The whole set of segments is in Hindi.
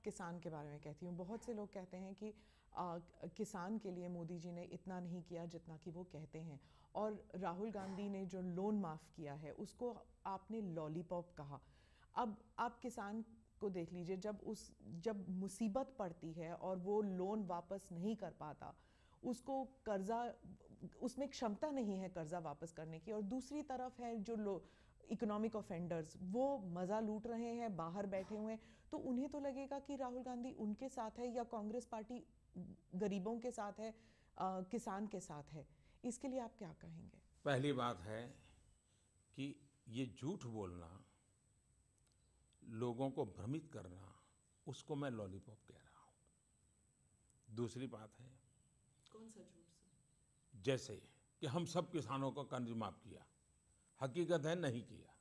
किसान के बारे में कहती हूँ, बहुत से लोग कहते हैं कि किसान के लिए मोदी जी ने इतना नहीं किया जितना कि वो कहते हैं। और राहुल गांधी ने जो लोन माफ़ किया है उसको आपने लॉलीपॉप कहा। अब आप किसान को देख लीजिए, जब मुसीबत पड़ती है और वो लोन वापस नहीं कर पाता, उसको कर्जा, उसमें क्षमता नहीं है कर्जा वापस करने की, और दूसरी तरफ है जो इकोनॉमिक ऑफेंडर्स, वो मज़ा लूट रहे हैं, बाहर बैठे हुए हैं। तो उन्हें तो लगेगा कि राहुल गांधी उनके साथ है या कांग्रेस पार्टी गरीबों के साथ है, किसान के साथ है। इसके लिए आप क्या कहेंगे? पहली बात है कि ये झूठ बोलना, लोगों को भ्रमित करना, उसको मैं लॉलीपॉप कह रहा हूँ। दूसरी बात है, कौन सा झूठ सर? जैसे कि हम सब किसानों को कर्ज माफ किया, हकीकत है नहीं किया,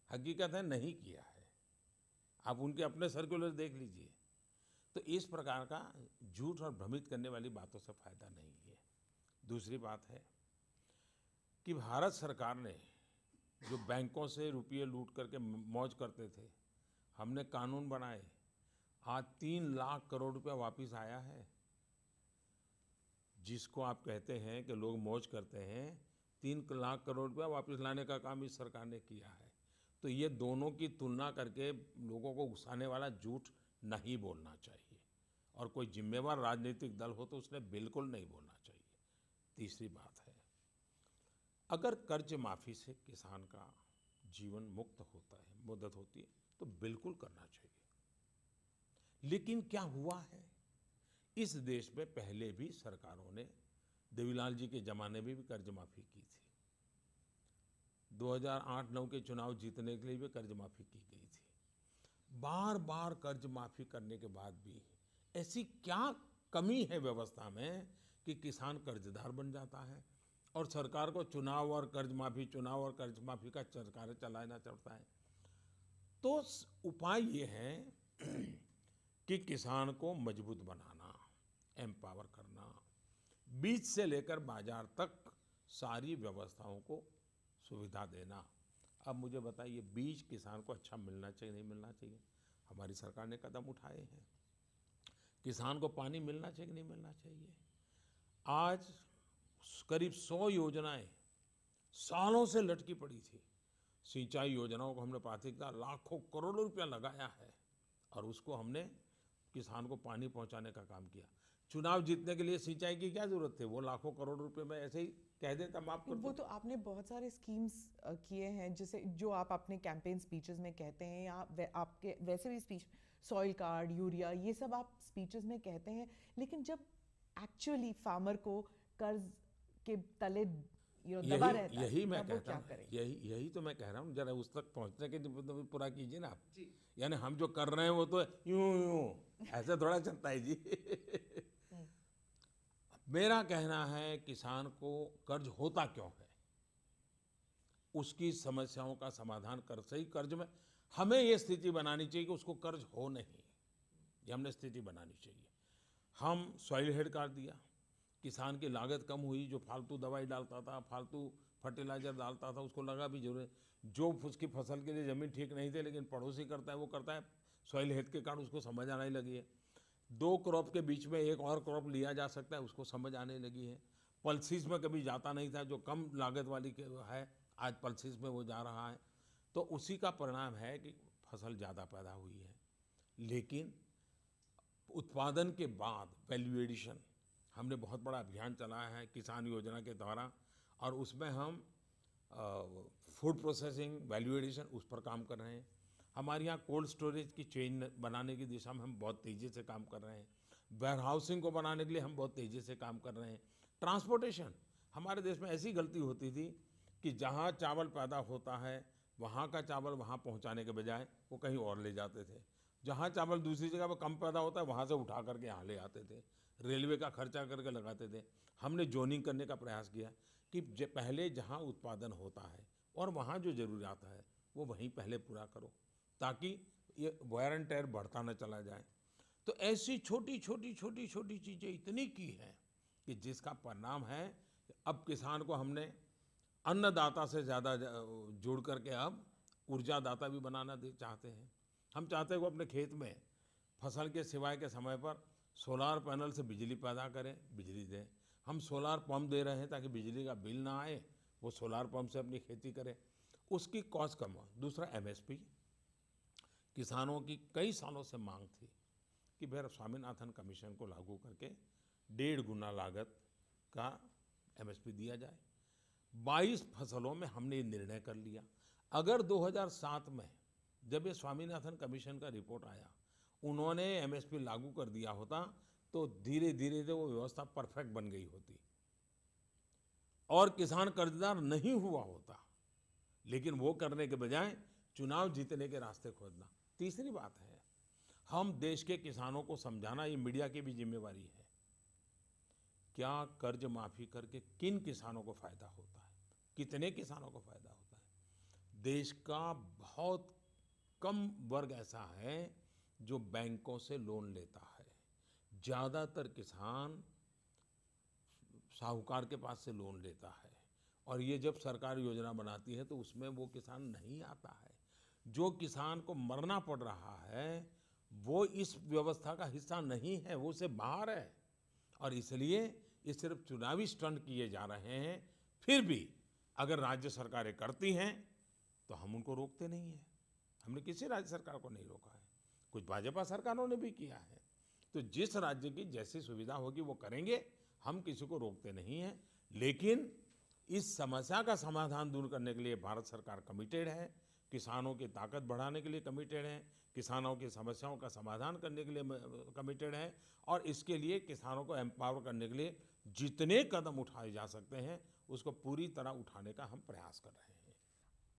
हकीकत है नहीं किया है। आप उनके अपने सर्कुलर देख लीजिए। तो इस प्रकार का झूठ और भ्रमित करने वाली बातों से फायदा नहीं है। दूसरी बात है कि भारत सरकार ने जो बैंकों से रुपये लूट करके मौज करते थे, हमने कानून बनाए, आज 3 लाख करोड़ रुपया वापस आया है। जिसको आप कहते हैं कि लोग मौज करते हैं, 3 लाख करोड़ रुपया वापस लाने का काम इस सरकार ने किया है। तो ये दोनों की तुलना करके लोगों को उकसाने वाला झूठ नहीं बोलना चाहिए, और कोई जिम्मेवार राजनीतिक दल हो तो उसने बिल्कुल नहीं बोलना चाहिए। तीसरी बात है, अगर कर्ज माफ़ी से किसान का जीवन मुक्त होता है, मदद होती है, तो बिल्कुल करना चाहिए। लेकिन क्या हुआ है, इस देश में पहले भी सरकारों ने, देवीलाल जी के ज़माने में भी कर्ज माफ़ी की थी, 2008-9 के चुनाव जीतने के लिए भी कर्ज माफ़ी की गई थी। बार बार कर्ज माफ़ी करने के बाद भी ऐसी क्या कमी है व्यवस्था में कि किसान कर्जदार बन जाता है और सरकार को चुनाव और कर्ज माफ़ी, चुनाव और कर्ज माफ़ी का सरकार चलाना चलता है। तो उपाय ये है कि किसान को मजबूत बनाना, एम्पावर करना, बीज से लेकर बाजार तक सारी व्यवस्थाओं को सुविधा देना। अब मुझे बताइए, बीज किसान को अच्छा मिलना चाहिए नहीं मिलना चाहिए? हमारी सरकार ने कदम उठाए हैं। किसान को पानी मिलना चाहिए नहीं मिलना चाहिए? आज करीब 100 योजनाएं सालों से लटकी पड़ी थी। सिंचाई योजनाओं को हमने प्राथमिकता, लाखों करोड़ों रुपया लगाया है, और उसको हमने किसान को पानी पहुंचाने का काम किया। चुनाव जीतने के लिए सिंचाई की क्या जरूरत थी? वो लाखों करोड़ रुपए में ऐसे ही कह देता माफ कर वो दो। तो आपने बहुत सारे स्कीम्स किए हैं, जैसे जो आप अपने कैंपेन स्पीचेस में कहते हैं, या आपके वैसे भी स्पीच, सॉइल कार्ड, यूरिया, ये सब आप स्पीचेस में कहते हैं। लेकिन जब एक्चुअली फार्मर को कर्ज के तले दबा यही रहता है, यही मैं तब वो कहता क्या हूँ, करें? यही तो मैं कह रहा हूँ, जरा उस तक पहुँचने के लिए पूरा कीजिए ना आप। जी। यानी हम जो कर रहे हैं वो तो यूं यूं ऐसे थोड़ा चलता है जी। मेरा कहना है, किसान को कर्ज होता क्यों है, उसकी समस्याओं का समाधान कर, सही कर्ज में हमें ये स्थिति बनानी चाहिए कि उसको कर्ज हो नहीं, ये हमने स्थिति बनानी चाहिए। हम सॉइल हेल्थ कार्ड दिया, किसान की लागत कम हुई, जो फालतू दवाई डालता था, फालतू फर्टिलाइजर डालता था, उसको लगा भी जरूर, जो उसकी फसल के लिए ज़मीन ठीक नहीं थी लेकिन पड़ोसी करता है वो करता है, सॉइल हेल्थ के कार्ड उसको समझ आने लगी है। 2 क्रॉप के बीच में एक और क्रॉप लिया जा सकता है, उसको समझ आने लगी है। पल्सिस में कभी जाता नहीं था, जो कम लागत वाली है, आज पल्सिस में वो जा रहा है। तो उसी का परिणाम है कि फसल ज़्यादा पैदा हुई है। लेकिन उत्पादन के बाद वैल्यू एडिशन, हमने बहुत बड़ा अभियान चलाया है किसान योजना के द्वारा, और उसमें हम फूड प्रोसेसिंग, वैल्यू एडिशन, उस पर काम कर रहे हैं। हमारे यहाँ कोल्ड स्टोरेज की चेन बनाने की दिशा में हम बहुत तेज़ी से काम कर रहे हैं। वेयर हाउसिंग को बनाने के लिए हम बहुत तेज़ी से काम कर रहे हैं। ट्रांसपोर्टेशन, हमारे देश में ऐसी गलती होती थी कि जहाँ चावल पैदा होता है वहाँ का चावल वहाँ पहुँचाने के बजाय वो कहीं और ले जाते थे। जहाँ चावल दूसरी जगह पर कम पैदा होता है वहाँ से उठा करके यहाँ ले आते थे, रेलवे का खर्चा करके लगाते थे। हमने जोनिंग करने का प्रयास किया कि पहले जहाँ उत्पादन होता है और वहाँ जो ज़रूरियात है वो वहीं पहले पूरा करो, ताकि ये वायर एंड टेयर बढ़ता न चला जाए। तो ऐसी छोटी छोटी छोटी छोटी चीज़ें इतनी की हैं कि जिसका परिणाम है अब किसान को हमने अन्नदाता से ज़्यादा जोड़ करके अब ऊर्जादाता भी बनाना चाहते हैं। हम चाहते हैं वो अपने खेत में फसल के सिवाय के समय पर सोलार पैनल से बिजली पैदा करें, बिजली दें। हम सोलार पंप दे रहे हैं ताकि बिजली का बिल ना आए, वो सोलार पंप से अपनी खेती करें, उसकी कॉस्ट कम हो। दूसरा एमएसपी, किसानों की कई सालों से मांग थी कि भाई स्वामीनाथन कमीशन को लागू करके 1.5 गुना लागत का एमएसपी दिया जाए। 22 फसलों में हमने ये निर्णय कर लिया। अगर 2007 में जब ये स्वामीनाथन कमीशन का रिपोर्ट आया, उन्होंने एमएसपी लागू कर दिया होता तो धीरे धीरे वो व्यवस्था परफेक्ट बन गई होती और किसान कर्जदार नहीं हुआ होता। लेकिन वो करने के बजाय चुनाव जीतने के रास्ते खोजना। तीसरी बात है, हम देश के किसानों को समझाना, ये मीडिया की भी जिम्मेवारी है। क्या कर्ज माफी करके किन किसानों को फायदा होता है, कितने किसानों को फायदा होता है? देश का बहुत कम वर्ग ऐसा है जो बैंकों से लोन लेता है। ज्यादातर किसान साहूकार के पास से लोन लेता है और ये जब सरकार योजना बनाती है तो उसमें वो किसान नहीं आता है। जो किसान को मरना पड़ रहा है वो इस व्यवस्था का हिस्सा नहीं है, वो उससे बाहर है। और इसलिए ये सिर्फ चुनावी स्टंट किए जा रहे हैं। फिर भी अगर राज्य सरकारें करती हैं तो हम उनको रोकते नहीं हैं। हमने किसी राज्य सरकार को नहीं रोका है, कुछ भाजपा सरकारों ने भी किया है। तो जिस राज्य की जैसी सुविधा होगी वो करेंगे, हम किसी को रोकते नहीं हैं। लेकिन इस समस्या का समाधान दूर करने के लिए भारत सरकार कमिटेड है, किसानों की ताकत बढ़ाने के लिए कमिटेड है, किसानों की समस्याओं का समाधान करने के लिए कमिटेड है और इसके लिए किसानों को एम्पावर करने के लिए जितने कदम उठाए जा सकते हैं उसको पूरी तरह उठाने का हम प्रयास कर रहे हैं।